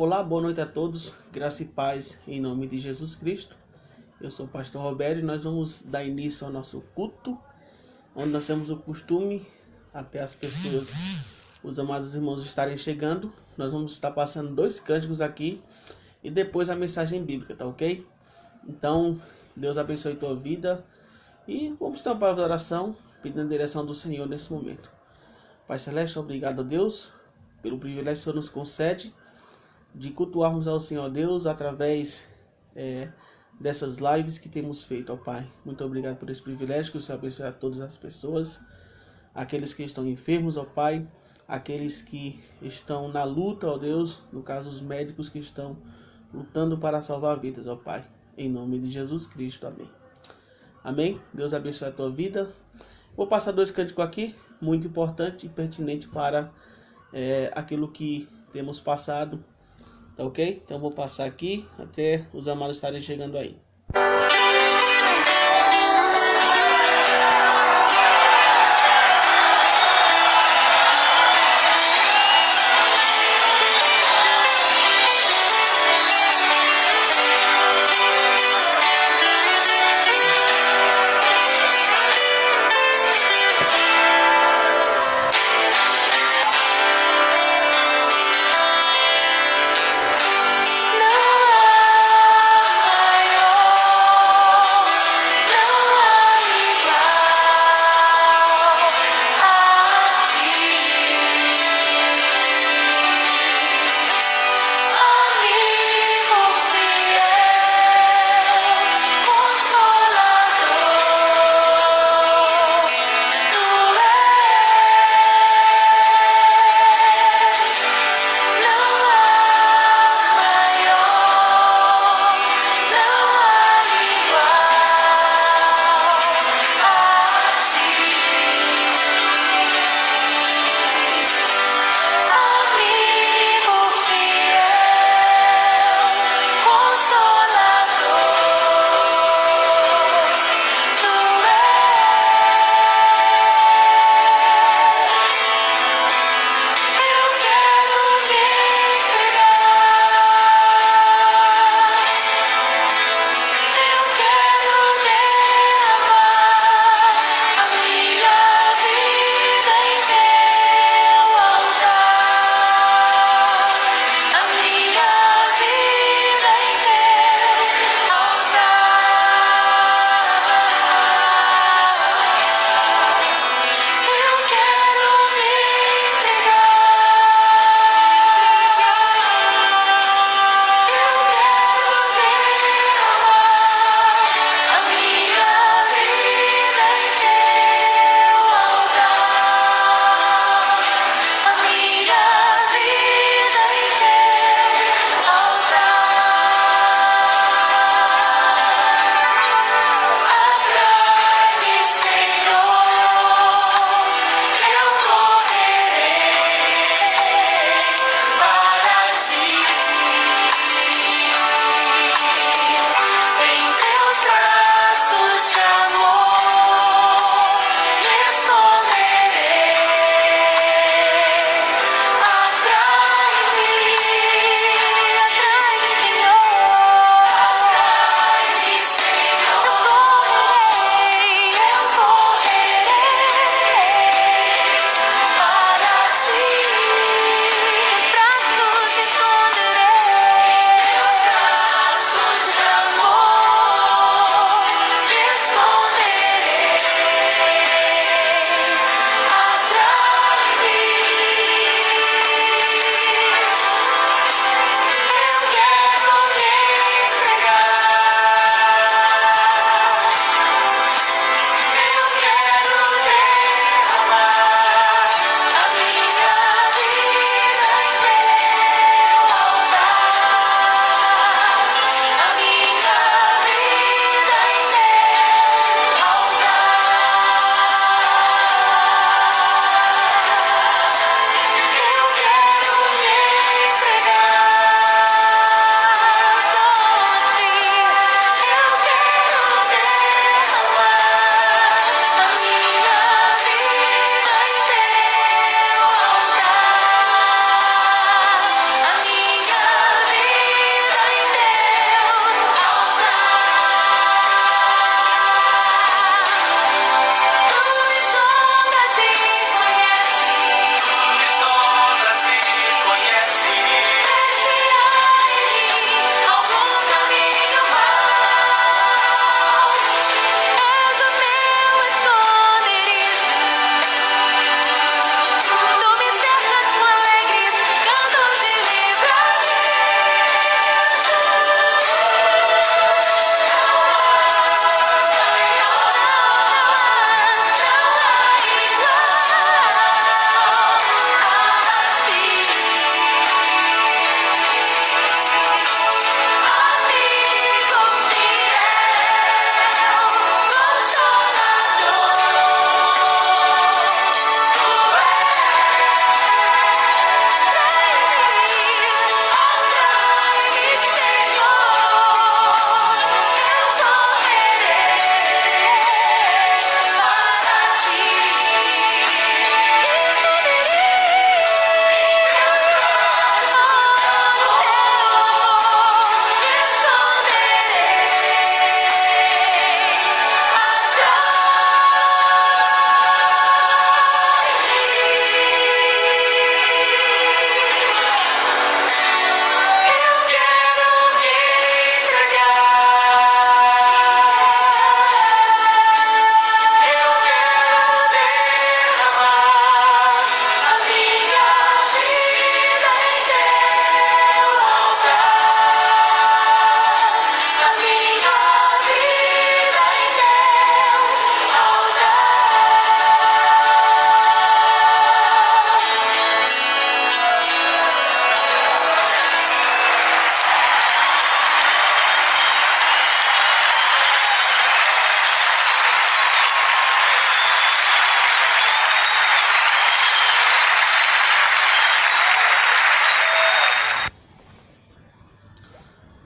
Olá, boa noite a todos, graça e paz em nome de Jesus Cristo. Eu sou o pastor Roberto e nós vamos dar início ao nosso culto, onde nós temos o costume, até as pessoas, os amados irmãos estarem chegando, nós vamos estar passando 2 cânticos aqui e depois a mensagem bíblica, tá ok? Então, Deus abençoe a tua vida e vamos ter uma palavra de oração, pedindo a direção do Senhor nesse momento. Pai Celeste, obrigado a Deus pelo privilégio que o Senhor nos concede de cultuarmos ao Senhor Deus através dessas lives que temos feito, ó Pai. Muito obrigado por esse privilégio, que o Senhor abençoe a todas as pessoas, aqueles que estão enfermos, ó Pai, aqueles que estão na luta, ó Deus, no caso os médicos que estão lutando para salvar vidas, ó Pai, em nome de Jesus Cristo, amém. Amém, Deus abençoe a tua vida. Vou passar 2 cânticos aqui, muito importante e pertinente para aquilo que temos passado. Tá ok? Então vou passar aqui até os amados estarem chegando aí.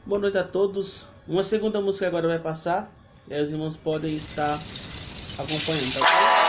Boa noite a todos. Uma segunda música agora vai passar. E aí os irmãos podem estar acompanhando, tá ok?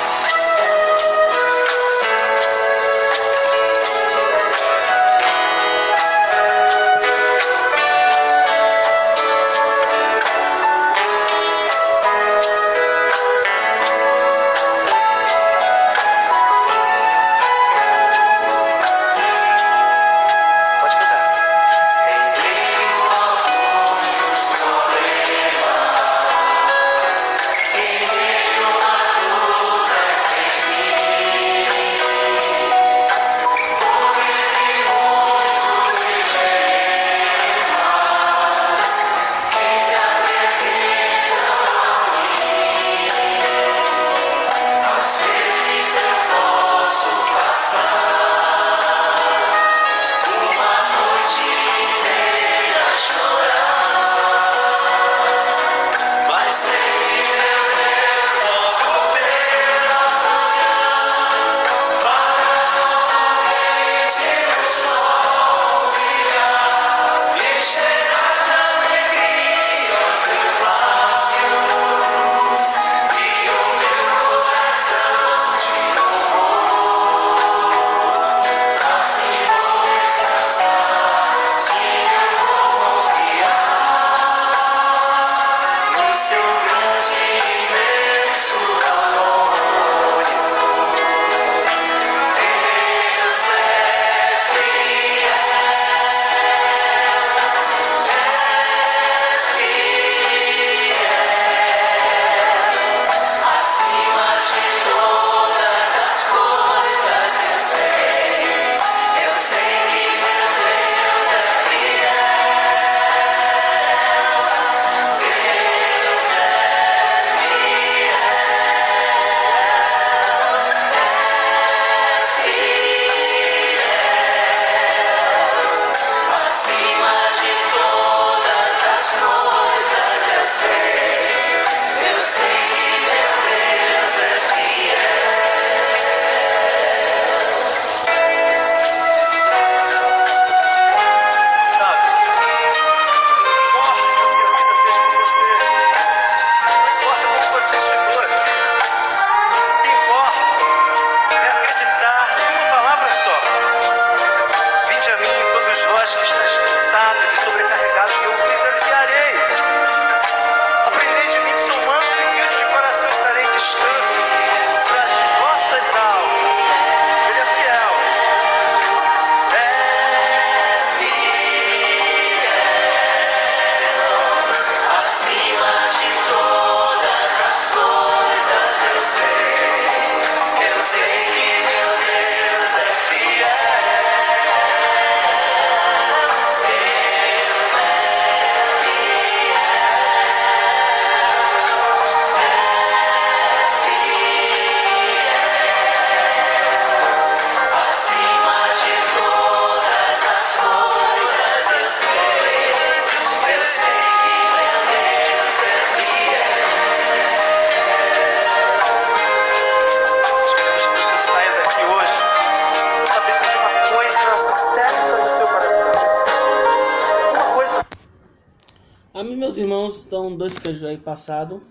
Amém, meus irmãos, estão dois cantos aí passado.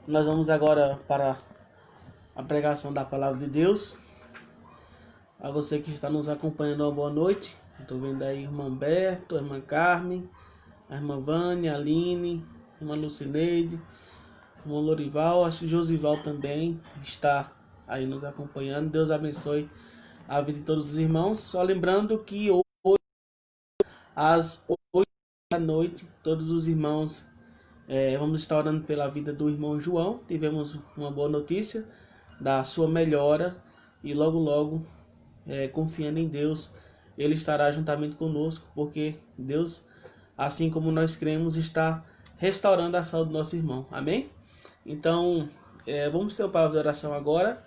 Nós vamos agora para a pregação da palavra de Deus. A você que está nos acompanhando, uma boa noite. Estou vendo aí o irmão Berto, a irmã Carmen, a irmã Vânia, a Aline, a irmã Lucineide, o irmão Lorival, acho que o Josival também está aí nos acompanhando. Deus abençoe a vida de todos os irmãos. Só lembrando que hoje, às 8 da noite, todos os irmãos vamos estar orando pela vida do irmão João. Tivemos uma boa notícia da sua melhora e logo, confiando em Deus, ele estará juntamente conosco, porque Deus, assim como nós cremos, está restaurando a saúde do nosso irmão. Amém? Então, vamos ter uma palavra de oração agora.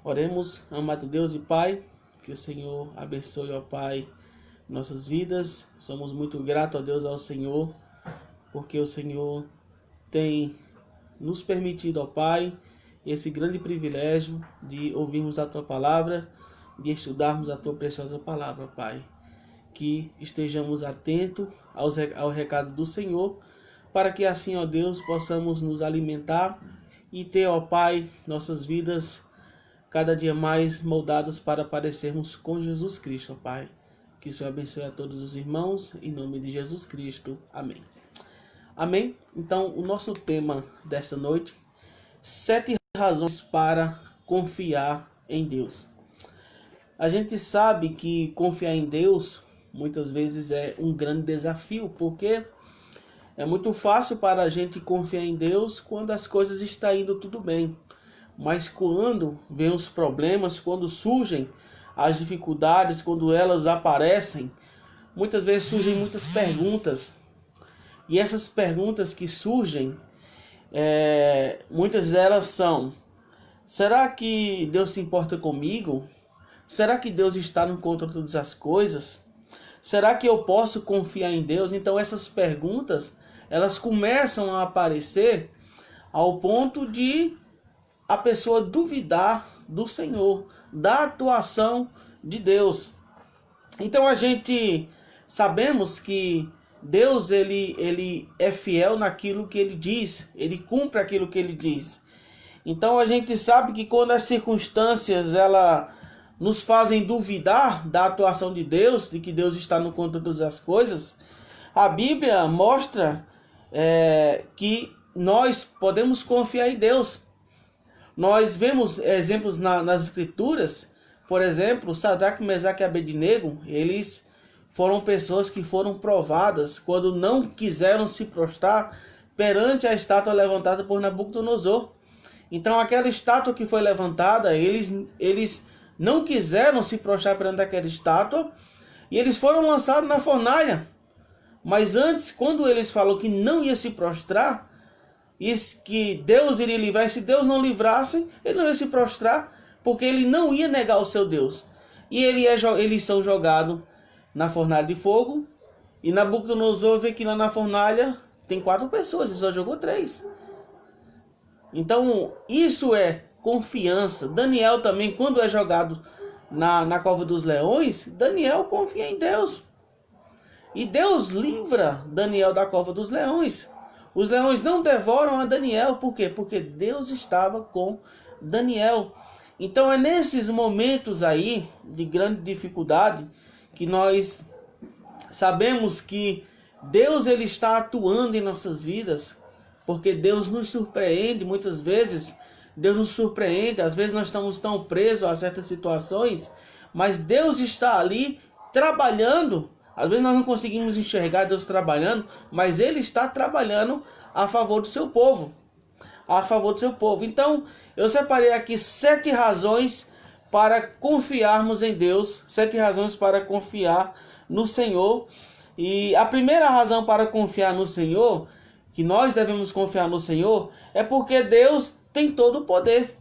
Oremos, amado Deus e Pai, que o Senhor abençoe, ó Pai, nossas vidas. Somos muito gratos a Deus, ao Senhor, porque o Senhor tem nos permitido, ó Pai, esse grande privilégio de ouvirmos a Tua palavra, de estudarmos a Tua preciosa palavra, Pai. que estejamos atentos ao recado do Senhor, para que assim, ó Deus, possamos nos alimentar e ter, ó Pai, nossas vidas cada dia mais moldadas para parecermos com Jesus Cristo, ó Pai. Que o Senhor abençoe a todos os irmãos, em nome de Jesus Cristo. Amém. Amém? Então, o nosso tema desta noite, 7 razões para confiar em Deus. A gente sabe que confiar em Deus muitas vezes é um grande desafio, porque é muito fácil para a gente confiar em Deus quando as coisas estão indo tudo bem. Mas quando vem os problemas, quando surgem as dificuldades, quando elas aparecem, muitas vezes surgem muitas perguntas. E essas perguntas que surgem, muitas delas são: será que Deus se importa comigo? Será que Deus está no controle de todas as coisas? Será que eu posso confiar em Deus? Então essas perguntas, elas começam a aparecer ao ponto de a pessoa duvidar do Senhor, da atuação de Deus. Então a gente sabemos que Deus ele é fiel naquilo que ele diz, ele cumpre aquilo que ele diz. Então a gente sabe que quando as circunstâncias ela nos fazem duvidar da atuação de Deus, de que Deus está no controle de todas as coisas, a Bíblia mostra que nós podemos confiar em Deus. Nós vemos exemplos nas Escrituras, por exemplo, Sadraque, Mesaque e Abednego, eles foram pessoas que foram provadas quando não quiseram se prostrar perante a estátua levantada por Nabucodonosor. Então aquela estátua que foi levantada, eles não quiseram se prostrar perante aquela estátua e eles foram lançados na fornalha. Mas antes, quando eles falaram que não ia se prostrar, e que Deus iria livrar, e se Deus não livrasse, ele não ia se prostrar, porque ele não ia negar o seu Deus. E eles são jogados na fornalha de fogo, e Nabucodonosor vê que lá na fornalha tem 4 pessoas, ele só jogou 3. Então, isso é confiança. Daniel também, quando é jogado na cova dos leões, Daniel confia em Deus. E Deus livra Daniel da cova dos leões. Os leões não devoram a Daniel. Por quê? Porque Deus estava com Daniel. Então é nesses momentos aí de grande dificuldade que nós sabemos que Deus ele está atuando em nossas vidas. Porque Deus nos surpreende muitas vezes. Deus nos surpreende. Às vezes nós estamos tão presos a certas situações. Mas Deus está ali trabalhando. Às vezes nós não conseguimos enxergar Deus trabalhando, mas Ele está trabalhando a favor do seu povo. A favor do seu povo. Então, eu separei aqui 7 razões para confiarmos em Deus. 7 razões para confiar no Senhor. E a primeira razão para confiar no Senhor, que nós devemos confiar no Senhor, é porque Deus tem todo o poder.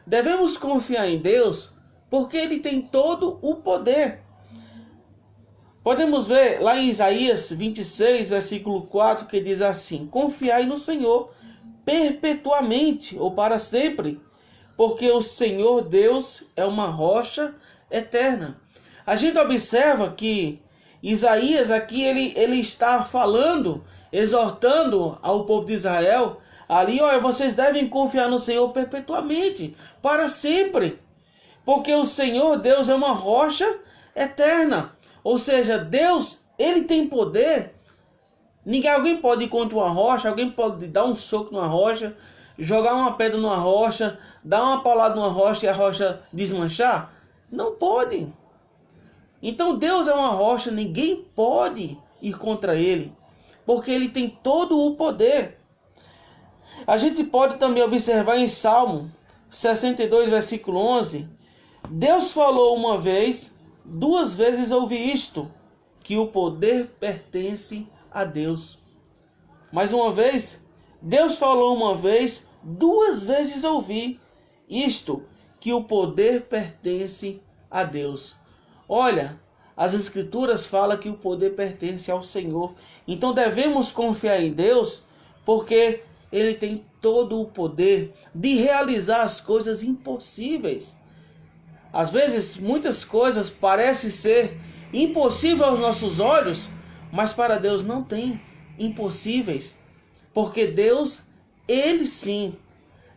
Devemos confiar em Deus porque Ele tem todo o poder. Podemos ver lá em Isaías 26, versículo 4, que diz assim: confiai no Senhor perpetuamente ou para sempre, porque o Senhor Deus é uma rocha eterna. A gente observa que Isaías aqui ele está falando, exortando ao povo de Israel, ali, olha, vocês devem confiar no Senhor perpetuamente, para sempre, porque o Senhor Deus é uma rocha eterna. Ou seja, Deus, ele tem poder. Alguém pode ir contra uma rocha, alguém pode dar um soco numa rocha, jogar uma pedra numa rocha, dar uma paulada numa rocha e a rocha desmanchar? Não pode. Então Deus é uma rocha, ninguém pode ir contra ele, porque ele tem todo o poder. A gente pode também observar em Salmo 62, versículo 11, Deus falou uma vez, 2 vezes ouvi isto, que o poder pertence a Deus. Mais uma vez, Deus falou uma vez, 2 vezes ouvi isto, que o poder pertence a Deus. Olha, as Escrituras falam que o poder pertence ao Senhor. Então devemos confiar em Deus, porque Ele tem todo o poder de realizar as coisas impossíveis. Às vezes, muitas coisas parecem ser impossível aos nossos olhos, mas para Deus não tem impossíveis, porque Deus, Ele sim,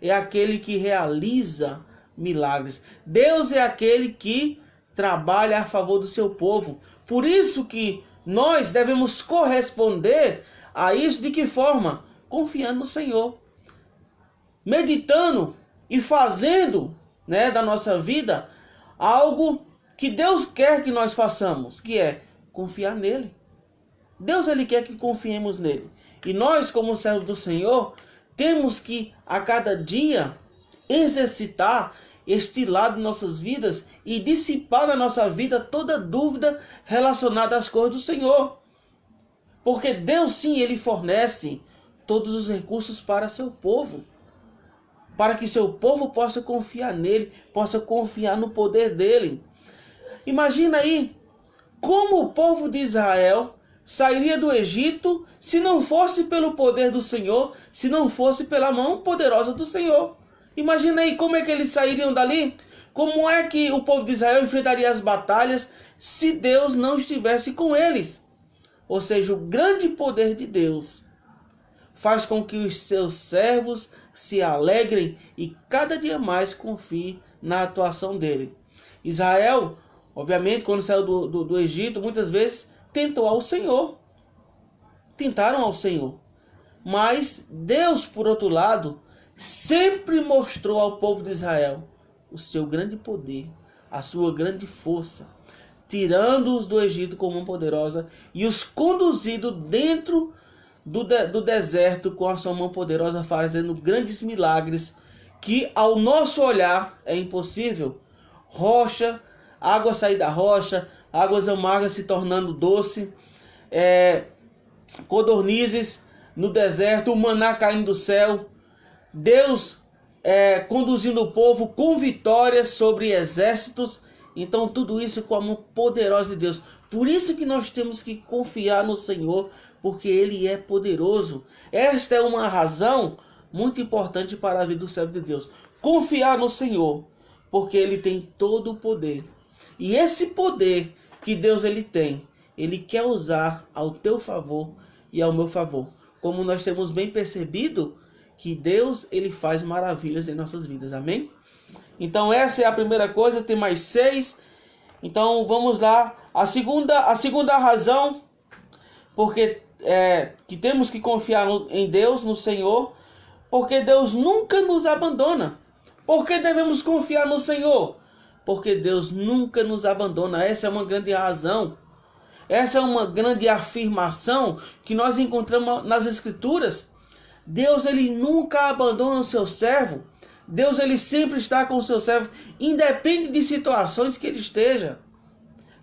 é aquele que realiza milagres. Deus é aquele que trabalha a favor do seu povo. Por isso que nós devemos corresponder a isso. De que forma? Confiando no Senhor, meditando e fazendo, da nossa vida algo que Deus quer que nós façamos, que é confiar nele. Deus, ele quer que confiemos nele. E nós, como servos do Senhor, temos que a cada dia exercitar este lado de nossas vidas e dissipar da nossa vida toda dúvida relacionada às coisas do Senhor. Porque Deus sim, ele fornece todos os recursos para seu povo, para que seu povo possa confiar nele, possa confiar no poder dele. Imagina aí como o povo de Israel sairia do Egito se não fosse pelo poder do Senhor, se não fosse pela mão poderosa do Senhor. Imagina aí como é que eles sairiam dali. Como é que o povo de Israel enfrentaria as batalhas se Deus não estivesse com eles? Ou seja, o grande poder de Deus faz com que os seus servos se alegrem e cada dia mais confiem na atuação dele. Israel, obviamente, quando saiu do Egito, muitas vezes tentou ao Senhor. Tentaram ao Senhor. Mas Deus, por outro lado, sempre mostrou ao povo de Israel o seu grande poder, a sua grande força, tirando-os do Egito com mão poderosa e os conduzindo dentro do deserto com a sua mão poderosa, fazendo grandes milagres que ao nosso olhar é impossível. Rocha, água sair da rocha, águas amargas se tornando doce, codornizes no deserto, o maná caindo do céu, Deus conduzindo o povo com vitórias sobre exércitos. Então tudo isso com a mão poderosa de Deus. Por isso que nós temos que confiar no Senhor, porque Ele é poderoso. Esta é uma razão muito importante para a vida do servo de Deus. Confiar no Senhor, porque Ele tem todo o poder. E esse poder que Deus ele tem, Ele quer usar ao teu favor e ao meu favor. Como nós temos bem percebido que Deus ele faz maravilhas em nossas vidas. Amém? Então essa é a primeira coisa, tem mais 6. Então vamos lá. A segunda razão porque que temos que confiar em Deus, no Senhor, porque Deus nunca nos abandona. Por que devemos confiar no Senhor? Porque Deus nunca nos abandona. Essa é uma grande razão. Essa é uma grande afirmação que nós encontramos nas Escrituras. Deus ele nunca abandona o seu servo. Deus ele sempre está com o seu servo, independe de situações que ele esteja.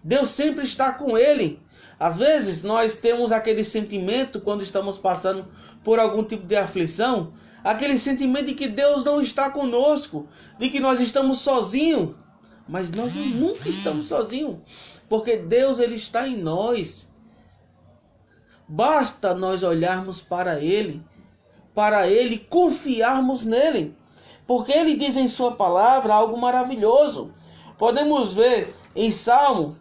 Deus sempre está com ele. Às vezes nós temos aquele sentimento quando estamos passando por algum tipo de aflição, aquele sentimento de que Deus não está conosco, de que nós estamos sozinhos. Mas nós nunca estamos sozinhos, porque Deus ele está em nós. Basta nós olharmos para Ele confiarmos nele, porque Ele diz em sua palavra algo maravilhoso. Podemos ver em Salmo,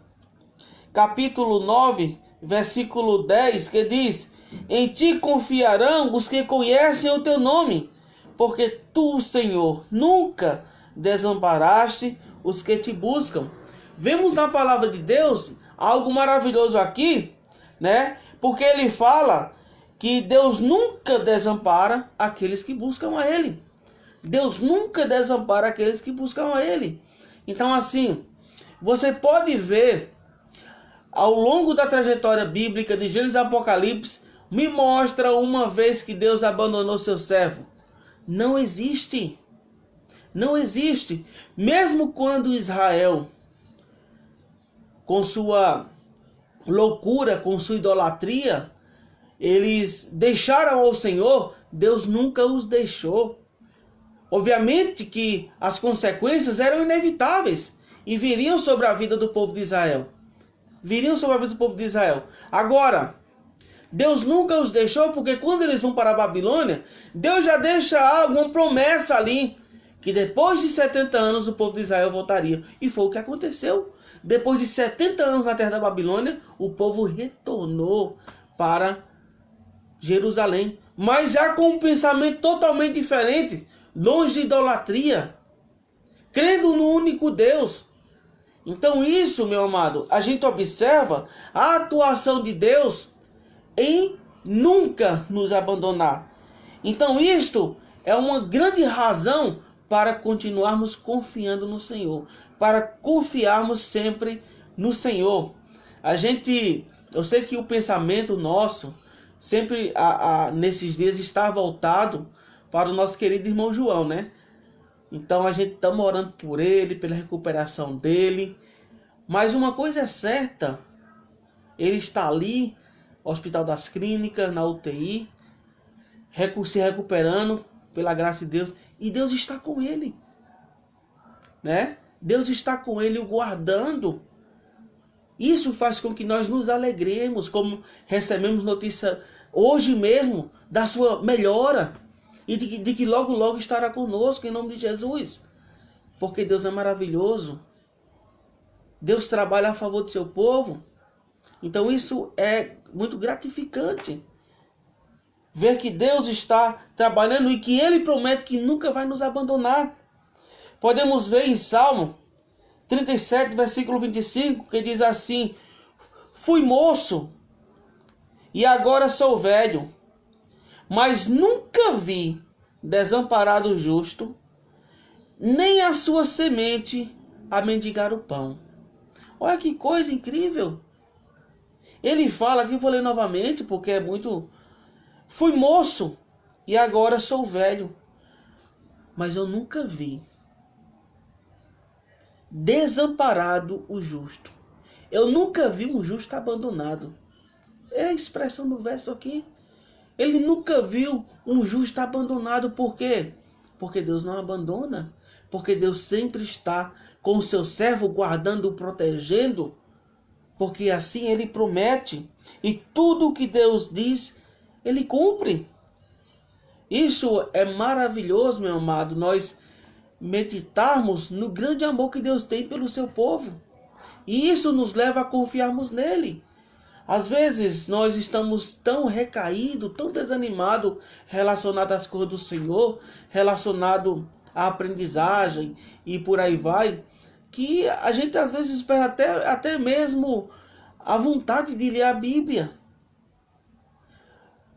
capítulo 9, versículo 10, que diz: em ti confiarão os que conhecem o teu nome, porque tu, Senhor, nunca desamparaste os que te buscam. Vemos na palavra de Deus algo maravilhoso aqui, porque ele fala que Deus nunca desampara aqueles que buscam a Ele. Deus nunca desampara aqueles que buscam a Ele. Então assim, você pode ver ao longo da trajetória bíblica de Gênesis e Apocalipse, me mostra uma vez que Deus abandonou seu servo. Não existe. Não existe. Mesmo quando Israel, com sua loucura, com sua idolatria, eles deixaram ao Senhor, Deus nunca os deixou. Obviamente que as consequências eram inevitáveis e viriam sobre a vida do povo de Israel. Viriam sobre a vida do povo de Israel. Agora, Deus nunca os deixou, porque quando eles vão para a Babilônia, Deus já deixa alguma promessa ali, que depois de 70 anos o povo de Israel voltaria. E foi o que aconteceu. depois de 70 anos na terra da Babilônia, o povo retornou para Jerusalém, mas já com um pensamento totalmente diferente, longe de idolatria, crendo no único Deus. Então isso, meu amado, a gente observa a atuação de Deus em nunca nos abandonar. Então isto é uma grande razão para continuarmos confiando no Senhor, para confiarmos sempre no Senhor. Eu sei que o pensamento nosso sempre nesses dias está voltado para o nosso querido irmão João, né? Então a gente está orando por ele, pela recuperação dele. Mas uma coisa é certa, ele está ali, no Hospital das Clínicas, na UTI, se recuperando pela graça de Deus. E Deus está com ele, né? Deus está com ele, o guardando. Isso faz com que nós nos alegremos, como recebemos notícia hoje mesmo da sua melhora. E de que logo, logo estará conosco, em nome de Jesus. Porque Deus é maravilhoso. Deus trabalha a favor do seu povo. Então isso é muito gratificante. Ver que Deus está trabalhando e que Ele promete que nunca vai nos abandonar. Podemos ver em Salmo 37, versículo 25, que diz assim: fui moço e agora sou velho, mas nunca vi desamparado o justo, nem a sua semente a mendigar o pão. Olha que coisa incrível. Ele fala aqui, vou ler novamente porque é muito... Fui moço e agora sou velho, mas eu nunca vi desamparado o justo. Eu nunca vi um justo abandonado. É a expressão do verso aqui. Ele nunca viu um justo abandonado. Por quê? Porque Deus não abandona. Porque Deus sempre está com o seu servo, guardando, protegendo. Porque assim Ele promete. E tudo o que Deus diz, Ele cumpre. Isso é maravilhoso, meu amado. Nós meditarmos no grande amor que Deus tem pelo seu povo. E isso nos leva a confiarmos nele. Às vezes nós estamos tão recaídos, tão desanimados relacionado às coisas do Senhor, relacionado à aprendizagem e por aí vai, que a gente às vezes perde até mesmo a vontade de ler a Bíblia.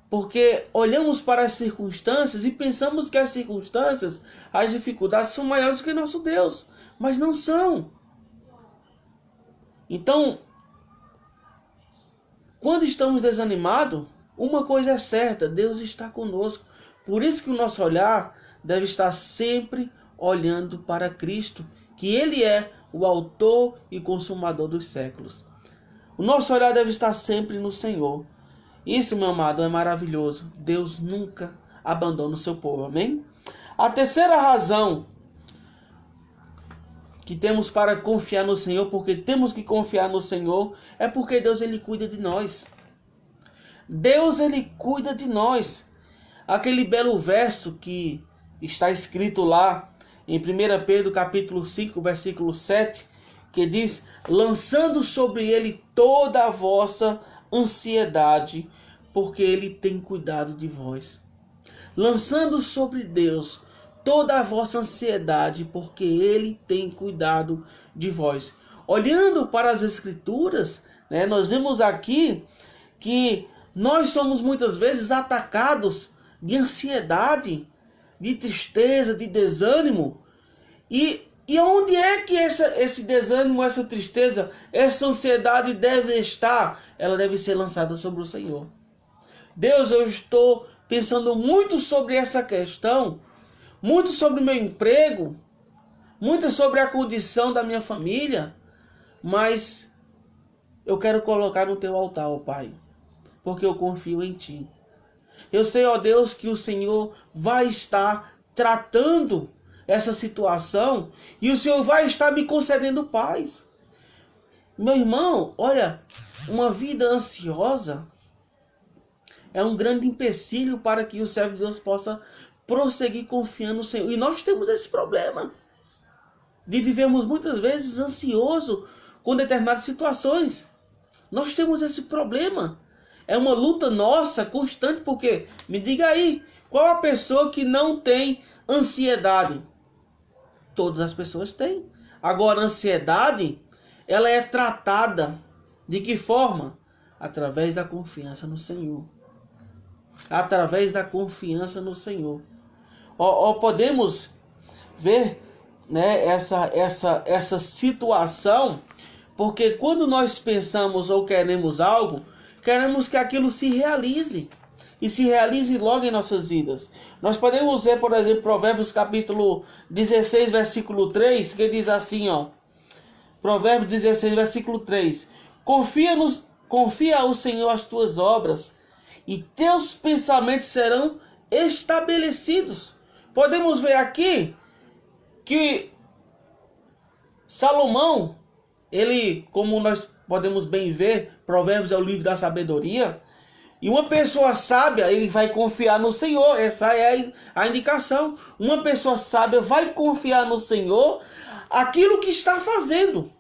Porque olhamos para as circunstâncias e pensamos que as circunstâncias, as dificuldades são maiores do que nosso Deus. Mas não são. Então, quando estamos desanimados, uma coisa é certa, Deus está conosco. Por isso que o nosso olhar deve estar sempre olhando para Cristo, que Ele é o autor e consumador dos séculos. O nosso olhar deve estar sempre no Senhor. Isso, meu amado, é maravilhoso. Deus nunca abandona o seu povo, amém? A terceira razão que temos para confiar no Senhor, porque temos que confiar no Senhor, é porque Deus, Ele cuida de nós. Deus, Ele cuida de nós. Aquele belo verso que está escrito lá em 1 Pedro capítulo 5, versículo 7, que diz: lançando sobre Ele toda a vossa ansiedade, porque Ele tem cuidado de vós. Lançando sobre Deus toda a vossa ansiedade, porque Ele tem cuidado de vós. Olhando para as Escrituras, né, nós vemos aqui que nós somos muitas vezes atacados de ansiedade, de tristeza, de desânimo. E onde é que esse desânimo, essa tristeza, essa ansiedade deve estar? Ela deve ser lançada sobre o Senhor. Deus, eu estou pensando muito sobre essa questão, muito sobre o meu emprego, muito sobre a condição da minha família, mas eu quero colocar no teu altar, ó Pai, porque eu confio em Ti. Eu sei, ó Deus, que o Senhor vai estar tratando essa situação e o Senhor vai estar me concedendo paz. Meu irmão, olha, uma vida ansiosa é um grande empecilho para que o servo de Deus possa prosseguir confiando no Senhor. E nós temos esse problema de vivermos muitas vezes ansioso com determinadas situações. Nós temos esse problema. É uma luta nossa constante, porque, me diga aí, qual a pessoa que não tem ansiedade? Todas as pessoas têm. Agora, a ansiedade, ela é tratada de que forma? Através da confiança no Senhor. Através da confiança no Senhor. Podemos ver, né, essa situação, porque quando nós pensamos ou queremos algo, queremos que aquilo se realize. E se realize logo em nossas vidas. Nós podemos ver, por exemplo, Provérbios capítulo 16, versículo 3, que diz assim, ó. Provérbios 16, versículo 3. Confia ao Senhor as tuas obras, e teus pensamentos serão estabelecidos. Podemos ver aqui que Salomão, ele, como nós podemos bem ver, Provérbios é o livro da sabedoria, e uma pessoa sábia, ele vai confiar no Senhor. Essa é a indicação. Uma pessoa sábia vai confiar no Senhor aquilo que está fazendo.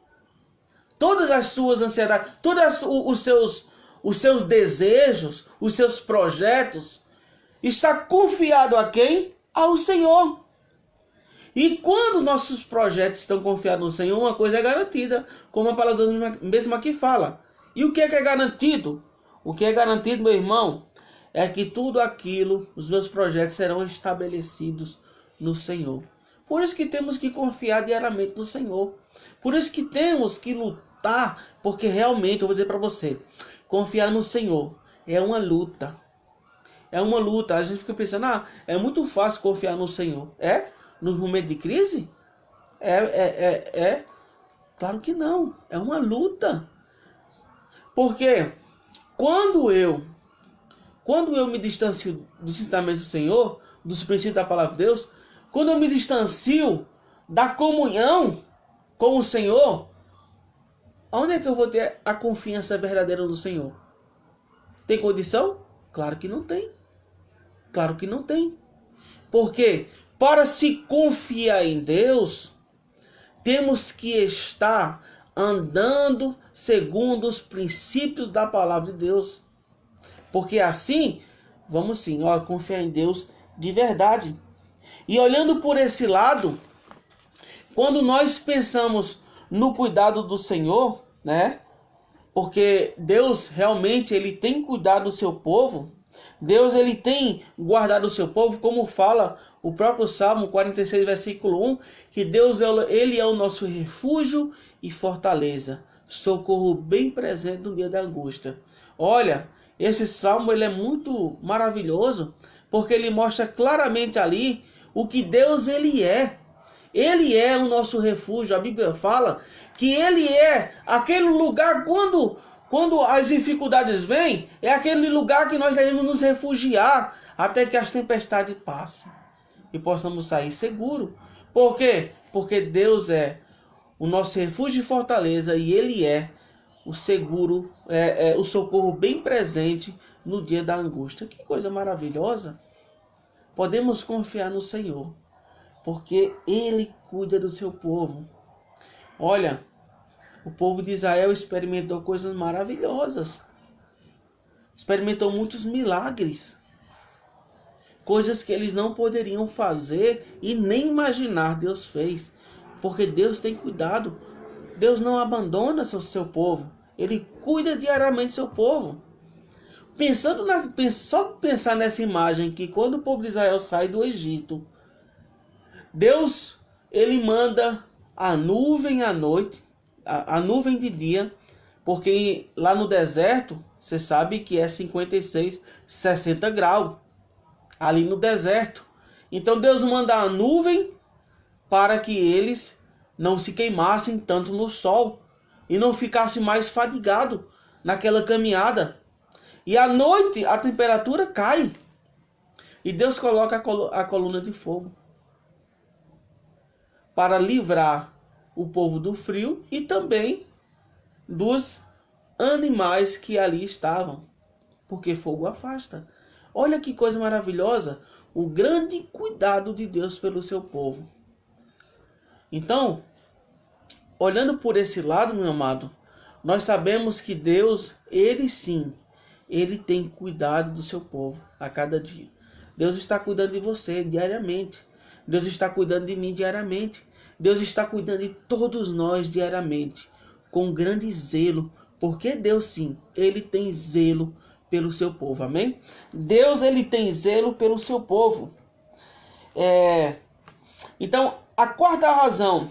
Todas as suas ansiedades, todos os seus desejos, os seus projetos, está confiado a quem? Ao Senhor. E quando nossos projetos estão confiados no Senhor, uma coisa é garantida, como a palavra de Deus mesmo aqui fala. E o que é garantido? O que é garantido, meu irmão, é que tudo aquilo, os meus projetos serão estabelecidos no Senhor. Por isso que temos que confiar diariamente no Senhor. Por isso que temos que lutar, porque realmente, eu vou dizer para você, confiar no Senhor é uma luta. É uma luta. A gente fica pensando, é muito fácil confiar no Senhor. É? No momento de crise? Claro que não. É uma luta. Porque quando eu me distancio dos ensinamentos do Senhor, dos princípios da palavra de Deus, quando eu me distancio da comunhão com o Senhor, onde é que eu vou ter a confiança verdadeira no Senhor? Tem condição? Claro que não tem. Claro que não tem. Porque para se confiar em Deus, temos que estar andando segundo os princípios da palavra de Deus. Porque assim, vamos sim, confiar em Deus de verdade. E olhando por esse lado, quando nós pensamos no cuidado do Senhor, né? Porque Deus realmente ele tem cuidado do seu povo. Deus ele tem guardado o seu povo, como fala o próprio Salmo 46, versículo 1, que Deus ele é o nosso refúgio e fortaleza, socorro bem presente no dia da angústia. Olha, esse salmo ele é muito maravilhoso, porque ele mostra claramente ali o que Deus ele é. Ele é o nosso refúgio. A Bíblia fala que ele é aquele lugar quando as dificuldades vêm, é aquele lugar que nós devemos nos refugiar até que as tempestades passem e possamos sair seguros. Por quê? Porque Deus é o nosso refúgio e fortaleza e ele é o seguro, o socorro bem presente no dia da angústia. Que coisa maravilhosa! Podemos confiar no Senhor, porque ele cuida do seu povo. Olha, o povo de Israel experimentou coisas maravilhosas. Experimentou muitos milagres. Coisas que eles não poderiam fazer e nem imaginar Deus fez. Porque Deus tem cuidado. Deus não abandona seu povo. Ele cuida diariamente do seu povo. Só pensar nessa imagem que quando o povo de Israel sai do Egito, Deus ele manda a nuvem à noite, a nuvem de dia, porque lá no deserto, você sabe que é 56, 60 graus, ali no deserto. Então Deus manda a nuvem para que eles não se queimassem tanto no sol e não ficassem mais fadigados naquela caminhada. E à noite a temperatura cai e Deus coloca a coluna de fogo para livrar o povo do frio e também dos animais que ali estavam, porque fogo afasta. Olha que coisa maravilhosa, o grande cuidado de Deus pelo seu povo. Então, olhando por esse lado, meu amado, nós sabemos que Deus, Ele sim, Ele tem cuidado do seu povo a cada dia. Deus está cuidando de você diariamente. Deus está cuidando de mim diariamente. Deus está cuidando de todos nós diariamente, com grande zelo, porque Deus sim, Ele tem zelo pelo seu povo, amém? Deus, Ele tem zelo pelo seu povo. Então, a quarta razão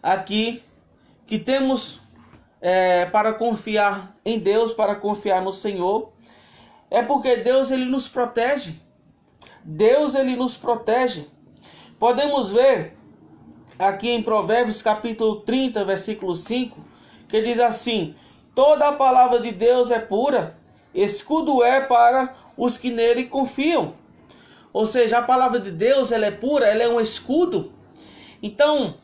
aqui que temos para confiar em Deus, para confiar no Senhor, é porque Deus, Ele nos protege. Deus, Ele nos protege. Podemos ver aqui em Provérbios capítulo 30, versículo 5, que diz assim: toda a palavra de Deus é pura, escudo é para os que nele confiam. Ou seja, a palavra de Deus, ela é pura, ela é um escudo. Então,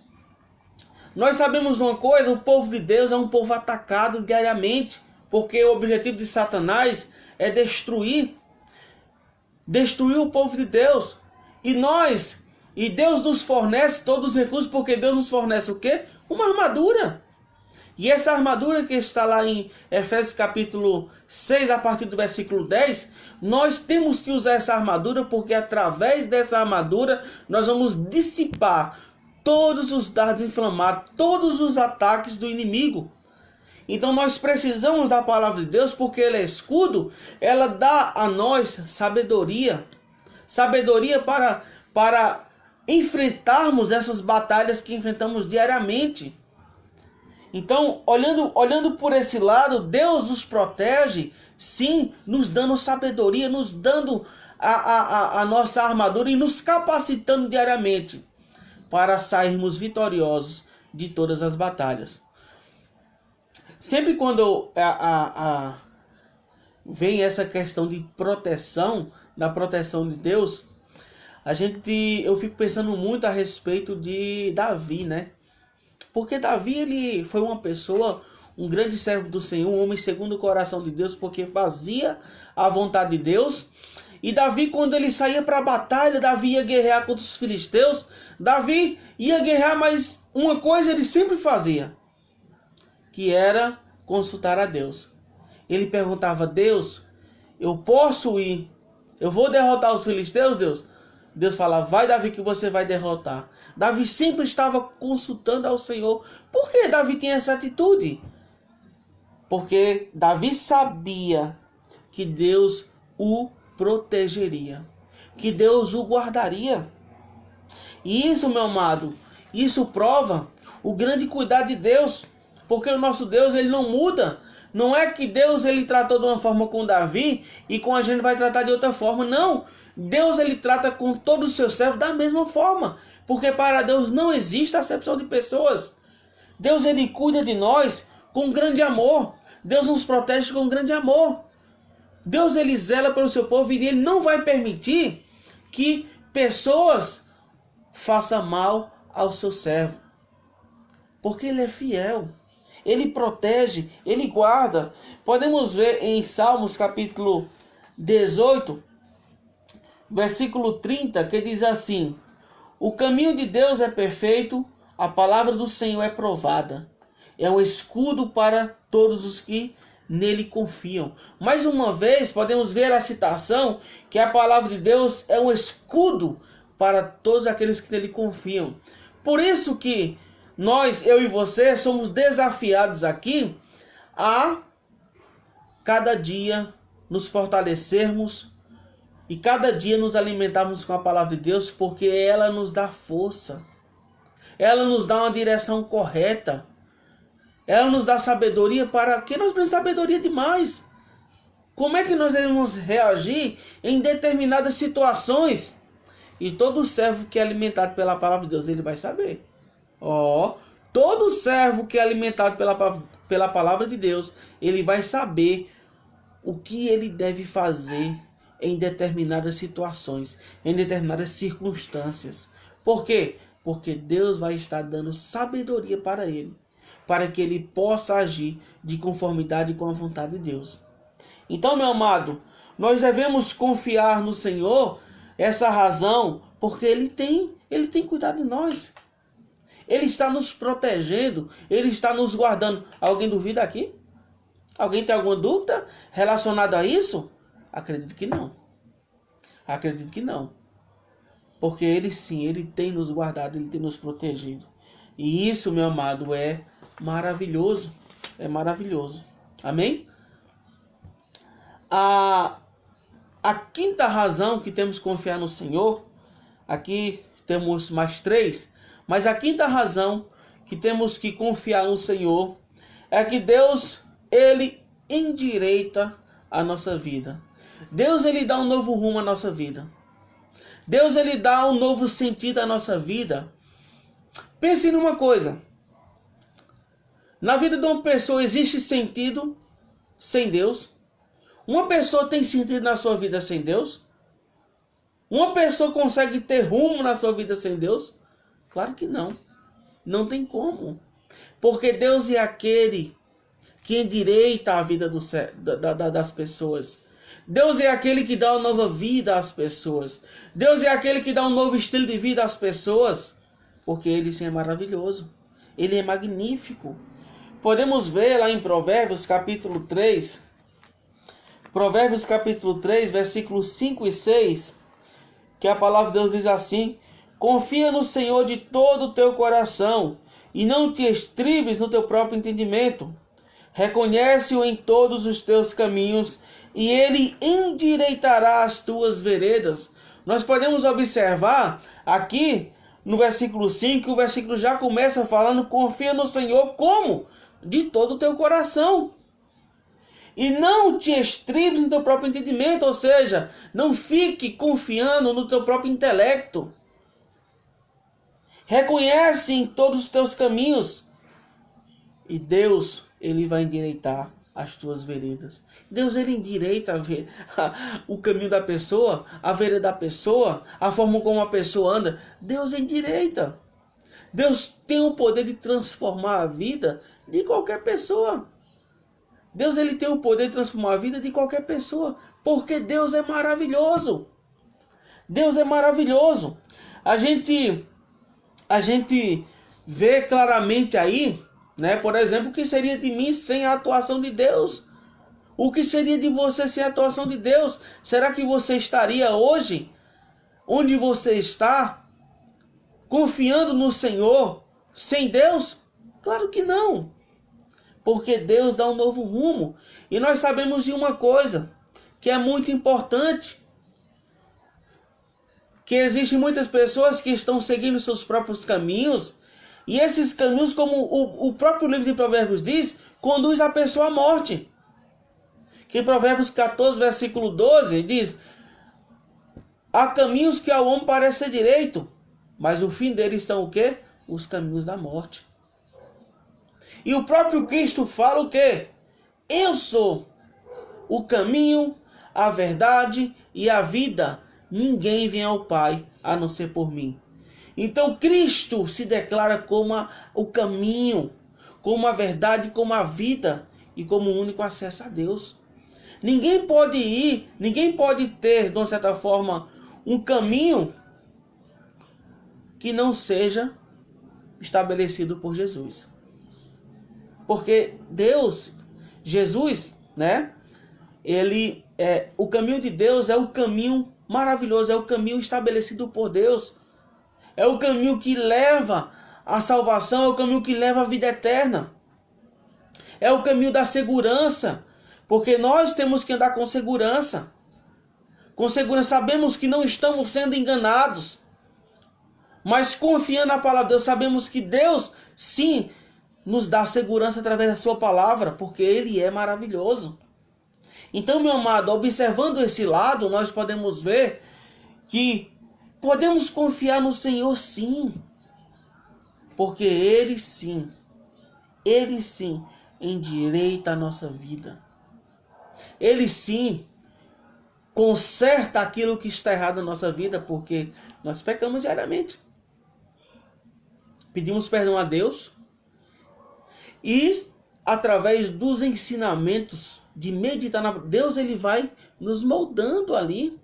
nós sabemos uma coisa, o povo de Deus é um povo atacado diariamente, porque o objetivo de Satanás é destruir o povo de Deus. E Deus nos fornece todos os recursos, porque Deus nos fornece o quê? Uma armadura. E essa armadura que está lá em Efésios capítulo 6, a partir do versículo 10, nós temos que usar essa armadura, porque através dessa armadura nós vamos dissipar todos os dardos inflamados, todos os ataques do inimigo. Então nós precisamos da palavra de Deus, porque ela é escudo, ela dá a nós sabedoria. Sabedoria para enfrentarmos essas batalhas que enfrentamos diariamente. Então, olhando por esse lado, Deus nos protege, sim, nos dando sabedoria, nos dando a nossa armadura e nos capacitando diariamente para sairmos vitoriosos de todas as batalhas. Sempre quando vem essa questão de proteção, da proteção de Deus, eu fico pensando muito a respeito de Davi, né? Porque Davi, ele foi uma pessoa, um grande servo do Senhor, um homem segundo o coração de Deus, porque fazia a vontade de Deus. E Davi, quando ele saía para a batalha, Davi ia guerrear contra os filisteus. Davi ia guerrear, mas uma coisa ele sempre fazia, que era consultar a Deus. Ele perguntava: Deus, eu posso ir? Eu vou derrotar os filisteus, Deus? Deus falava: vai, Davi, que você vai derrotar. Davi sempre estava consultando ao Senhor. Por que Davi tinha essa atitude? Porque Davi sabia que Deus o protegeria, que Deus o guardaria. E isso, meu amado, isso prova o grande cuidado de Deus, porque o nosso Deus, ele não muda. Não é que Deus, ele tratou de uma forma com Davi e com a gente vai tratar de outra forma, não. Deus, ele trata com todos os seus servos da mesma forma, porque para Deus não existe acepção de pessoas. Deus, ele cuida de nós com grande amor. Deus nos protege com grande amor. Deus, ele zela pelo seu povo e ele não vai permitir que pessoas façam mal ao seu servo, porque ele é fiel. Ele protege, ele guarda. Podemos ver em Salmos capítulo 18, versículo 30, que diz assim: o caminho de Deus é perfeito, a palavra do Senhor é provada. É um escudo para todos os que nele confiam. Mais uma vez, podemos ver a citação que a palavra de Deus é um escudo para todos aqueles que nele confiam. Por isso que nós, eu e você, somos desafiados aqui a cada dia nos fortalecermos e cada dia nos alimentarmos com a palavra de Deus, porque ela nos dá força, ela nos dá uma direção correta, ela nos dá sabedoria. Para que nós precisamos de sabedoria demais? Como é que nós devemos reagir em determinadas situações? E todo servo que é alimentado pela palavra de Deus, ele vai saber. Todo servo que é alimentado pela palavra de Deus, ele vai saber o que ele deve fazer em determinadas situações, em determinadas circunstâncias. Por quê? Porque Deus vai estar dando sabedoria para ele, para que ele possa agir de conformidade com a vontade de Deus. Então, meu amado, nós devemos confiar no Senhor, essa razão, porque Ele tem cuidado de nós. Ele está nos protegendo, Ele está nos guardando. Alguém duvida aqui? Alguém tem alguma dúvida relacionada a isso? Acredito que não. Acredito que não. Porque Ele sim, Ele tem nos guardado, Ele tem nos protegido. E isso, meu amado, é maravilhoso. É maravilhoso. Amém? A quinta razão que temos que confiar no Senhor, aqui temos mais 3, mas a quinta razão que temos que confiar no Senhor é que Deus, Ele endireita a nossa vida. Deus, Ele dá um novo rumo à nossa vida. Deus, Ele dá um novo sentido à nossa vida. Pense numa coisa. Na vida de uma pessoa existe sentido sem Deus? Uma pessoa tem sentido na sua vida sem Deus? Uma pessoa consegue ter rumo na sua vida sem Deus? Claro que não. Não tem como. Porque Deus é aquele que endireita a vida das pessoas. Deus é aquele que dá uma nova vida às pessoas. Deus é aquele que dá um novo estilo de vida às pessoas. Porque Ele sim é maravilhoso. Ele é magnífico. Podemos ver lá em Provérbios capítulo 3... Provérbios capítulo 3, versículos 5 e 6, que a palavra de Deus diz assim: confia no Senhor de todo o teu coração, e não te estribes no teu próprio entendimento. Reconhece-o em todos os teus caminhos, e Ele endireitará as tuas veredas. Nós podemos observar aqui, no versículo 5, o versículo já começa falando: confia no Senhor como? De todo o teu coração. E não te estribes no teu próprio entendimento, ou seja, não fique confiando no teu próprio intelecto. Reconhece em todos os teus caminhos. E Deus, Ele vai endireitar as tuas veredas. Deus, Ele endireita o caminho da pessoa, a vereda da pessoa, a forma como a pessoa anda. Deus endireita. Deus tem o poder de transformar a vida de qualquer pessoa. Deus, Ele tem o poder de transformar a vida de qualquer pessoa, porque Deus é maravilhoso. Deus é maravilhoso. A gente vê claramente aí, né, por exemplo, o que seria de mim sem a atuação de Deus? O que seria de você sem a atuação de Deus? Será que você estaria hoje onde você está, confiando no Senhor, sem Deus? Claro que não. Porque Deus dá um novo rumo. E nós sabemos de uma coisa que é muito importante. Que existem muitas pessoas que estão seguindo seus próprios caminhos. E esses caminhos, como o próprio livro de Provérbios diz, conduz a pessoa à morte. Que em Provérbios 14, versículo 12, diz: há caminhos que ao homem parece ser direito, mas o fim deles são o quê? Os caminhos da morte. E o próprio Cristo fala o quê? Eu sou o caminho, a verdade e a vida. Ninguém vem ao Pai a não ser por mim. Então Cristo se declara como o caminho, como a verdade, como a vida e como o único acesso a Deus. Ninguém pode ir, ninguém pode ter, de uma certa forma, um caminho que não seja estabelecido por Jesus. Porque Deus, Jesus, né? O caminho de Deus é o caminho maravilhoso, é o caminho estabelecido por Deus. É o caminho que leva à salvação, é o caminho que leva à vida eterna. É o caminho da segurança, porque nós temos que andar com segurança. Com segurança, sabemos que não estamos sendo enganados. Mas confiando na palavra de Deus, sabemos que Deus, sim, nos dá segurança através da sua palavra, porque Ele é maravilhoso. Então, meu amado, observando esse lado, nós podemos ver que podemos confiar no Senhor, sim. Porque Ele sim, endireita a nossa vida. Ele sim conserta aquilo que está errado na nossa vida, porque nós pecamos diariamente. Pedimos perdão a Deus. E através dos ensinamentos de meditar na Deus, Ele vai nos moldando ali.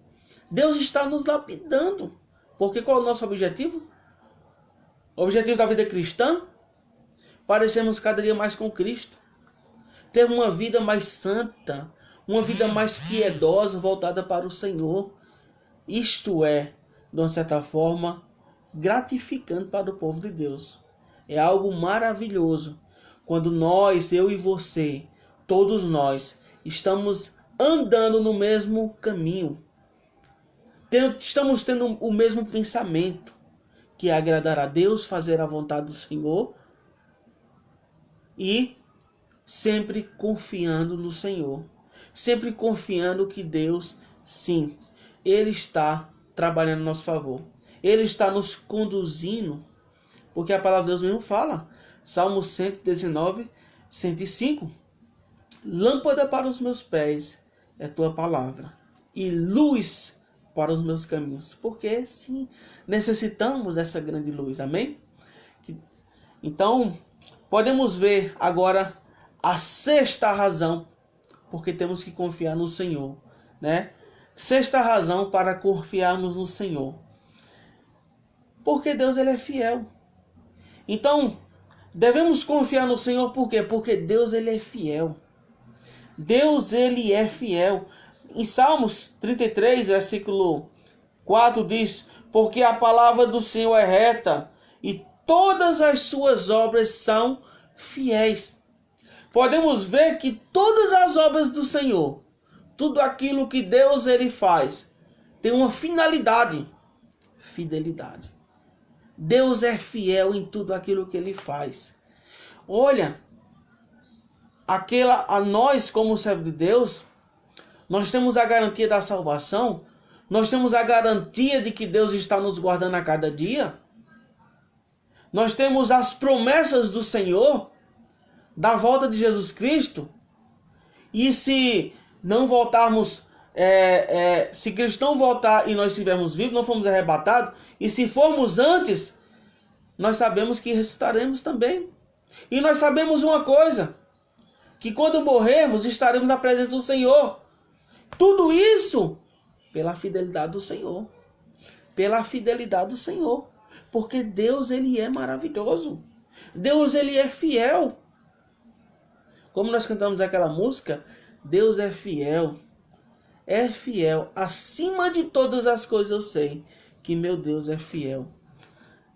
Deus está nos lapidando. Porque qual é o nosso objetivo? O objetivo da vida cristã? Parecermos cada dia mais com Cristo. Ter uma vida mais santa, uma vida mais piedosa, voltada para o Senhor. Isto é, de uma certa forma, gratificante para o povo de Deus. É algo maravilhoso quando nós, eu e você, todos nós, estamos andando no mesmo caminho. Estamos tendo o mesmo pensamento, que é agradar a Deus, fazer a vontade do Senhor e sempre confiando no Senhor. Sempre confiando que Deus, sim, Ele está trabalhando a nosso favor. Ele está nos conduzindo, porque a palavra de Deus mesmo fala. Salmo 119, 105. Lâmpada para os meus pés é tua palavra, e luz para os meus caminhos. Porque sim, necessitamos dessa grande luz, amém? Então, podemos ver agora a sexta razão, porque temos que confiar no Senhor, né? Sexta razão para confiarmos no Senhor. Porque Deus, Ele é fiel. Então, devemos confiar no Senhor por quê? Porque Deus, Ele é fiel. Deus, Ele é fiel. Em Salmos 33, versículo 4 diz: porque a palavra do Senhor é reta e todas as suas obras são fiéis. Podemos ver que todas as obras do Senhor, tudo aquilo que Deus Ele faz, tem uma finalidade: fidelidade. Deus é fiel em tudo aquilo que Ele faz. Olha, a nós como servo de Deus, nós temos a garantia da salvação, nós temos a garantia de que Deus está nos guardando a cada dia, nós temos as promessas do Senhor, da volta de Jesus Cristo, e se não voltarmos, se Cristo não voltar e nós estivermos vivos, não fomos arrebatados, e se formos antes, nós sabemos que ressuscitaremos também. E nós sabemos uma coisa, que quando morrermos estaremos na presença do Senhor. Tudo isso pela fidelidade do Senhor. Pela fidelidade do Senhor. Porque Deus, Ele é maravilhoso. Deus, Ele é fiel. Como nós cantamos aquela música, Deus é fiel. É fiel. Acima de todas as coisas eu sei que meu Deus é fiel.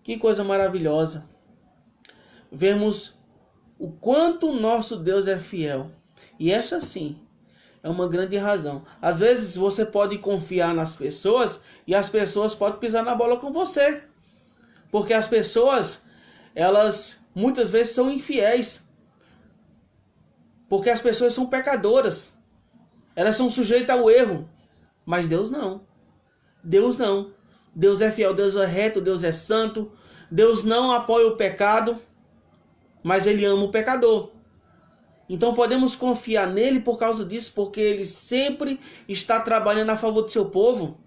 Que coisa maravilhosa. Vemos o quanto o nosso Deus é fiel. E esta sim é uma grande razão. Às vezes você pode confiar nas pessoas e as pessoas podem pisar na bola com você. Porque as pessoas, elas muitas vezes são infiéis. Porque as pessoas são pecadoras. Elas são sujeitas ao erro. Mas Deus não. Deus não. Deus é fiel, Deus é reto, Deus é santo. Deus não apoia o pecado, mas Ele ama o pecador. Então podemos confiar nele por causa disso, porque Ele sempre está trabalhando a favor do seu povo.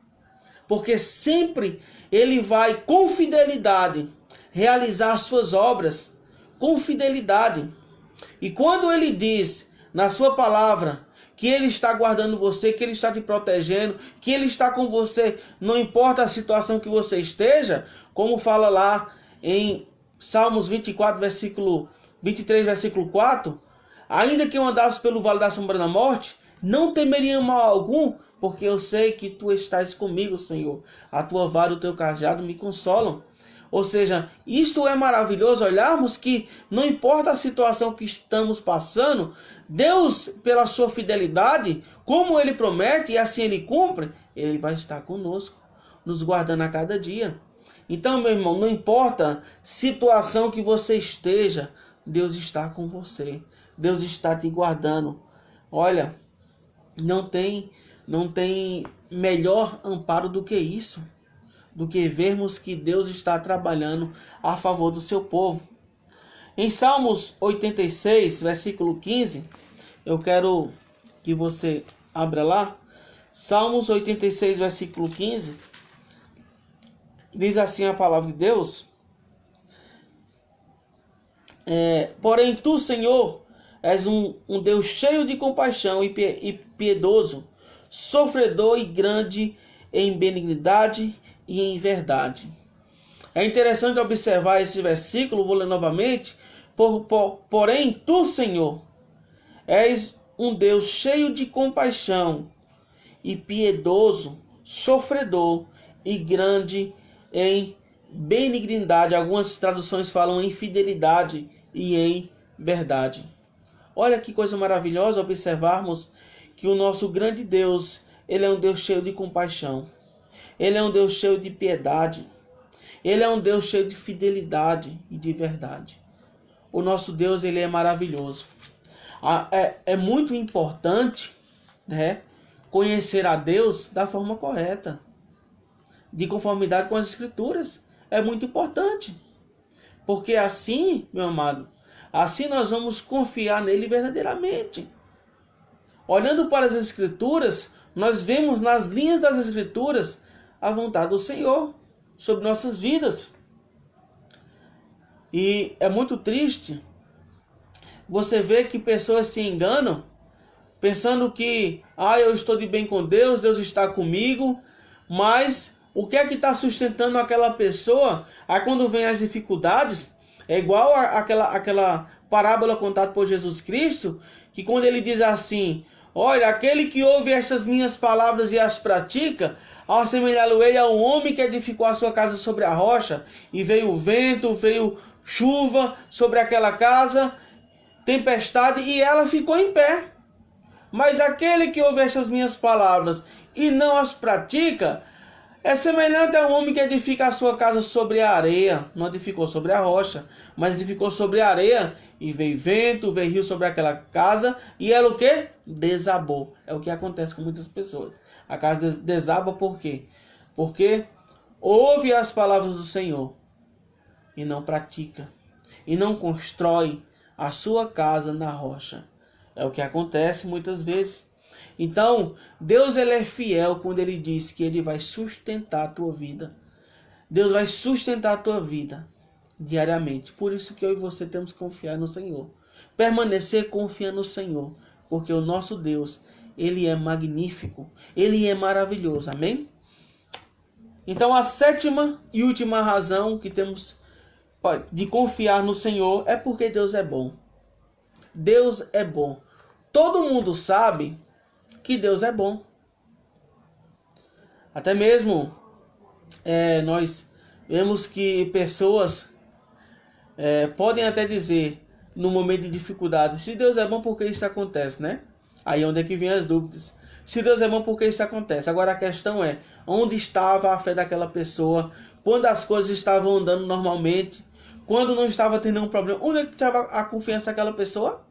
Porque sempre Ele vai com fidelidade realizar as suas obras, com fidelidade. E quando Ele diz na sua palavra que Ele está guardando você, que Ele está te protegendo, que Ele está com você, não importa a situação que você esteja, como fala lá em Salmos 24, versículo 23, versículo 4, ainda que eu andasse pelo vale da sombra da morte, não temeria mal algum, porque eu sei que Tu estás comigo, Senhor. A Tua vara e o Teu cajado me consolam. Ou seja, isto é maravilhoso, olharmos que não importa a situação que estamos passando, Deus, pela sua fidelidade, como Ele promete e assim Ele cumpre, Ele vai estar conosco, nos guardando a cada dia. Então, meu irmão, não importa a situação que você esteja, Deus está com você. Deus está te guardando. Olha, não tem melhor amparo do que isso. Do que vermos que Deus está trabalhando a favor do seu povo. Em Salmos 86, versículo 15, eu quero que você abra lá. Salmos 86, versículo 15, diz assim a palavra de Deus: porém tu, Senhor, és um Deus cheio de compaixão e piedoso, sofredor e grande em benignidade e em verdade. É interessante observar esse versículo, vou ler novamente. Porém, tu, Senhor, és um Deus cheio de compaixão e piedoso, sofredor e grande em benignidade. Algumas traduções falam em fidelidade e em verdade. Olha que coisa maravilhosa observarmos que o nosso grande Deus, ele é um Deus cheio de compaixão. Ele é um Deus cheio de piedade. Ele é um Deus cheio de fidelidade e de verdade. O nosso Deus, ele é maravilhoso. É muito importante, né, conhecer a Deus da forma correta, de conformidade com as Escrituras. É muito importante. Porque assim, meu amado, assim nós vamos confiar nele verdadeiramente. Olhando para as Escrituras, nós vemos nas linhas das Escrituras a vontade do Senhor sobre nossas vidas. E é muito triste você ver que pessoas se enganam, pensando que eu estou de bem com Deus, Deus está comigo, mas o que é que está sustentando aquela pessoa? Aí quando vem as dificuldades, é igual aquela parábola contada por Jesus Cristo, que quando ele diz assim: olha, aquele que ouve estas minhas palavras e as pratica, ao assemelhá-lo-ei a um homem que edificou a sua casa sobre a rocha, e veio o vento, veio chuva sobre aquela casa, tempestade, e ela ficou em pé. Mas aquele que ouve estas minhas palavras e não as pratica, é semelhante a um homem que edifica a sua casa sobre a areia. Não edificou sobre a rocha, mas edificou sobre a areia. E veio vento, veio rio sobre aquela casa. E ela o quê? Desabou. É o que acontece com muitas pessoas. A casa desaba por quê? Porque ouve as palavras do Senhor e não pratica. E não constrói a sua casa na rocha. É o que acontece muitas vezes. Então, Deus, ele é fiel quando ele diz que ele vai sustentar a tua vida. Deus vai sustentar a tua vida diariamente. Por isso que eu e você temos que confiar no Senhor. Permanecer confiando no Senhor. Porque o nosso Deus, ele é magnífico. Ele é maravilhoso. Amém? Então, a sétima e última razão que temos de confiar no Senhor é porque Deus é bom. Deus é bom. Todo mundo sabe que Deus é bom. Até mesmo nós vemos que pessoas podem até dizer no momento de dificuldade: se Deus é bom, por que isso acontece, né? Aí onde é que vem as dúvidas. Se Deus é bom, por que isso acontece? Agora a questão é: onde estava a fé daquela pessoa quando as coisas estavam andando normalmente, quando não estava tendo nenhum problema? Onde é que estava a confiança daquela pessoa?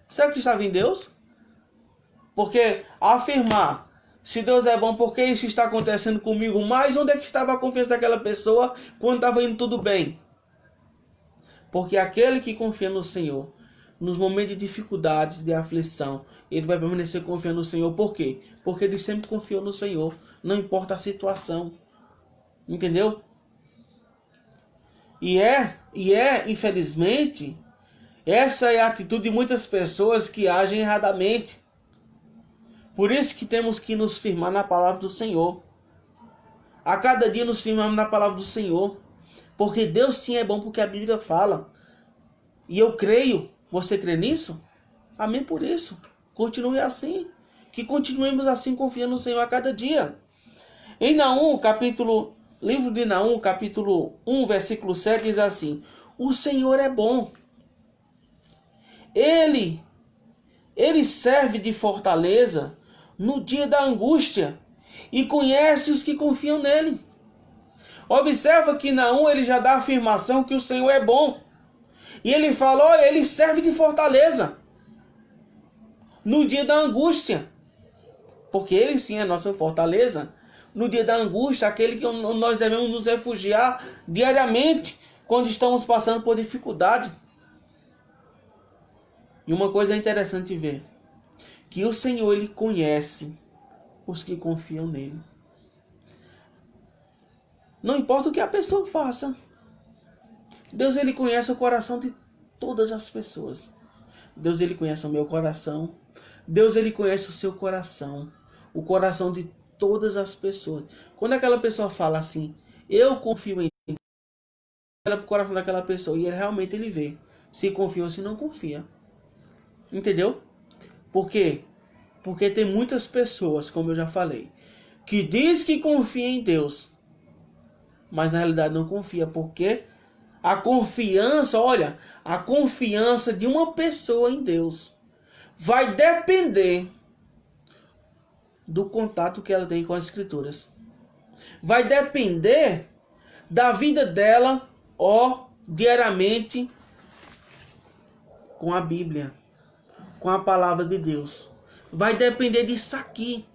Será que estava em Deus? Porque afirmar, se Deus é bom, por que isso está acontecendo comigo? Mas onde é que estava a confiança daquela pessoa quando estava indo tudo bem? Porque aquele que confia no Senhor, nos momentos de dificuldades, de aflição, ele vai permanecer confiando no Senhor. Por quê? Porque ele sempre confiou no Senhor, não importa a situação. Entendeu? Infelizmente, essa é a atitude de muitas pessoas que agem erradamente. Por isso que temos que nos firmar na palavra do Senhor. A cada dia nos firmamos na palavra do Senhor. Porque Deus sim é bom, porque a Bíblia fala. E eu creio. Você crê nisso? Amém por isso. Continue assim. Que continuemos assim confiando no Senhor a cada dia. Em Naum, livro de Naum, capítulo 1, versículo 7, diz assim: o Senhor é bom. Ele serve de fortaleza no dia da angústia e conhece os que confiam nele. Observa que Naum, ele já dá a afirmação que o Senhor é bom. E ele fala: olha, ele serve de fortaleza no dia da angústia. Porque ele sim é a nossa fortaleza. No dia da angústia, aquele que nós devemos nos refugiar diariamente quando estamos passando por dificuldade. E uma coisa interessante ver, que o Senhor, ele conhece os que confiam nele. Não importa o que a pessoa faça. Deus, ele conhece o coração de todas as pessoas. Deus, ele conhece o meu coração. Deus, ele conhece o seu coração. O coração de todas as pessoas. Quando aquela pessoa fala assim: eu confio em para o coração daquela pessoa e ele vê se confia ou se não confia. Entendeu? Por quê? Porque tem muitas pessoas, como eu já falei, que diz que confia em Deus, mas na realidade não confia, porque a confiança, olha, a confiança de uma pessoa em Deus vai depender do contato que ela tem com as Escrituras. Vai depender da vida dela, diariamente, com a Bíblia, com a palavra de Deus. Vai depender disso aqui.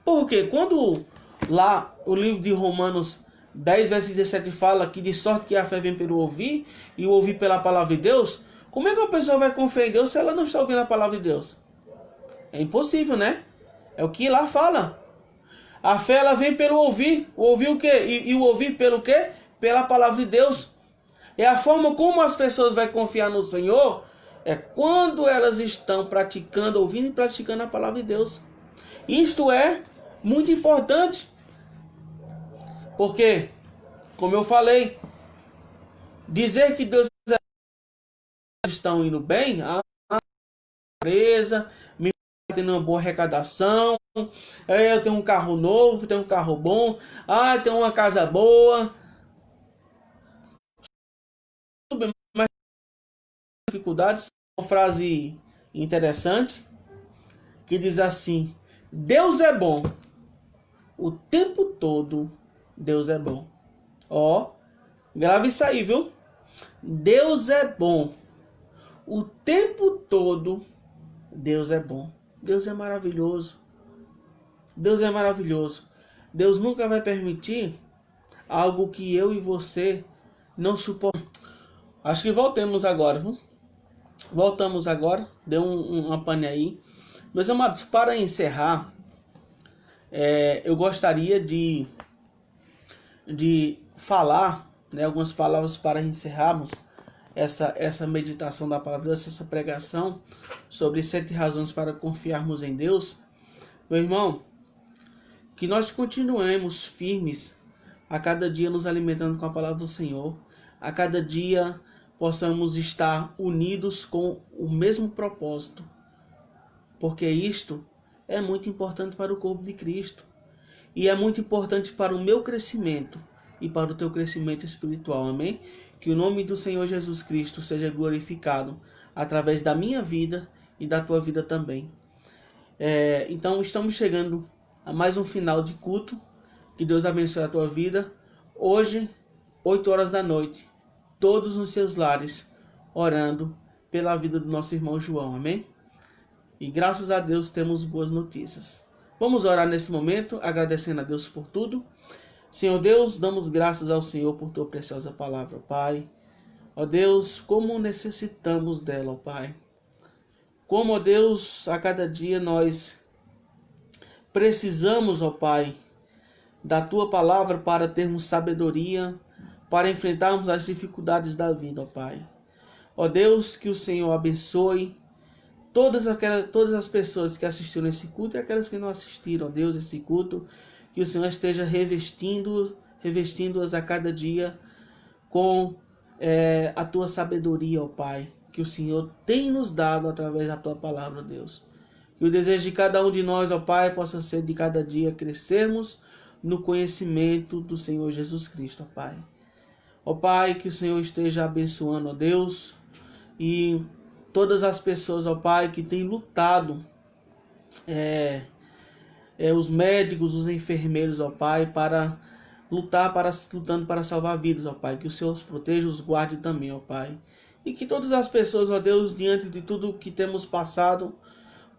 Porque quando lá o livro de Romanos 10, verso 17 fala que de sorte que a fé vem pelo ouvir e o ouvir pela palavra de Deus, como é que a pessoa vai confiar em Deus se ela não está ouvindo a palavra de Deus? É impossível, né? É o que lá fala. A fé ela vem pelo ouvir. O ouvir o quê? E o ouvir pelo quê? Pela palavra de Deus. É a forma como as pessoas vão confiar no Senhor, é quando elas estão praticando, ouvindo e praticando a palavra de Deus. Isto é muito importante. Porque, como eu falei, dizer que Deus estão indo bem, a empresa, me tendo uma boa arrecadação, eu tenho um carro novo, tenho um carro bom, tenho uma casa boa. Tudo bem, mas dificuldades. Uma frase interessante que diz assim: Deus é bom o tempo todo. Deus é bom. Grave isso aí, viu? Deus é bom o tempo todo. Deus é bom. Deus é maravilhoso. Deus é maravilhoso. Deus nunca vai permitir algo que eu e você não suportamos. Acho que voltemos agora, viu? Voltamos agora. Deu uma pane aí. Meus amados, para encerrar, eu gostaria de falar, né, algumas palavras para encerrarmos essa meditação da palavra, essa pregação sobre 7 razões para confiarmos em Deus. Meu irmão, que nós continuemos firmes a cada dia nos alimentando com a palavra do Senhor, a cada dia possamos estar unidos com o mesmo propósito, porque isto é muito importante para o corpo de Cristo e é muito importante para o meu crescimento e para o teu crescimento espiritual, amém? Que o nome do Senhor Jesus Cristo seja glorificado através da minha vida e da tua vida também. Então estamos chegando a mais um final de culto. Que Deus abençoe a tua vida. Hoje, 8 horas da noite, todos nos seus lares, orando pela vida do nosso irmão João, amém? E graças a Deus temos boas notícias. Vamos orar nesse momento, agradecendo a Deus por tudo. Senhor Deus, damos graças ao Senhor por tua preciosa palavra, Pai. Ó Deus, como necessitamos dela, ó Pai. Como, ó Deus, a cada dia nós precisamos, ó Pai, da tua palavra para termos sabedoria, para enfrentarmos as dificuldades da vida, ó Pai. Ó Deus, que o Senhor abençoe todas as pessoas que assistiram esse culto e aquelas que não assistiram, ó Deus, esse culto. Que o Senhor esteja revestindo-as a cada dia com a tua sabedoria, ó Pai, que o Senhor tem nos dado através da tua palavra, Deus. Que o desejo de cada um de nós, ó Pai, possa ser de cada dia crescermos no conhecimento do Senhor Jesus Cristo, ó Pai. Ó Pai, que o Senhor esteja abençoando, ó Deus, e todas as pessoas, ó Pai, que têm lutado, os médicos, os enfermeiros, ó Pai, lutando para salvar vidas, ó Pai. Que o Senhor os proteja, os guarde também, ó Pai. E que todas as pessoas, ó Deus, diante de tudo que temos passado,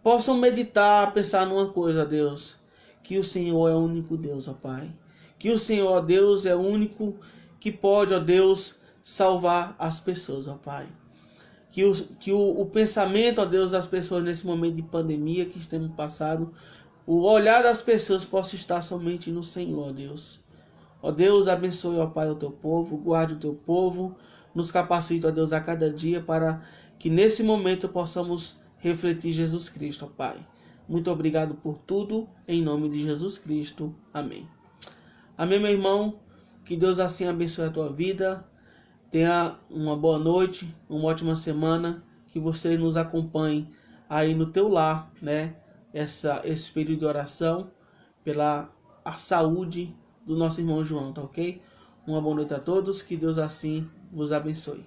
possam meditar, pensar numa coisa, ó Deus. Que o Senhor é o único Deus, ó Pai. Que o Senhor, ó Deus, é o único que pode, ó Deus, salvar as pessoas, ó Pai. Que o pensamento, ó Deus, das pessoas nesse momento de pandemia que estamos passando, o olhar das pessoas possa estar somente no Senhor, ó Deus. Ó Deus, abençoe, ó Pai, o teu povo, guarde o teu povo, nos capacite, ó Deus, a cada dia para que nesse momento possamos refletir Jesus Cristo, ó Pai. Muito obrigado por tudo, em nome de Jesus Cristo. Amém. Amém, meu irmão. Que Deus assim abençoe a tua vida. Tenha uma boa noite, uma ótima semana, que você nos acompanhe aí no teu lar, né? Esse período de oração pela a saúde do nosso irmão João, tá ok? Uma boa noite a todos, que Deus assim vos abençoe.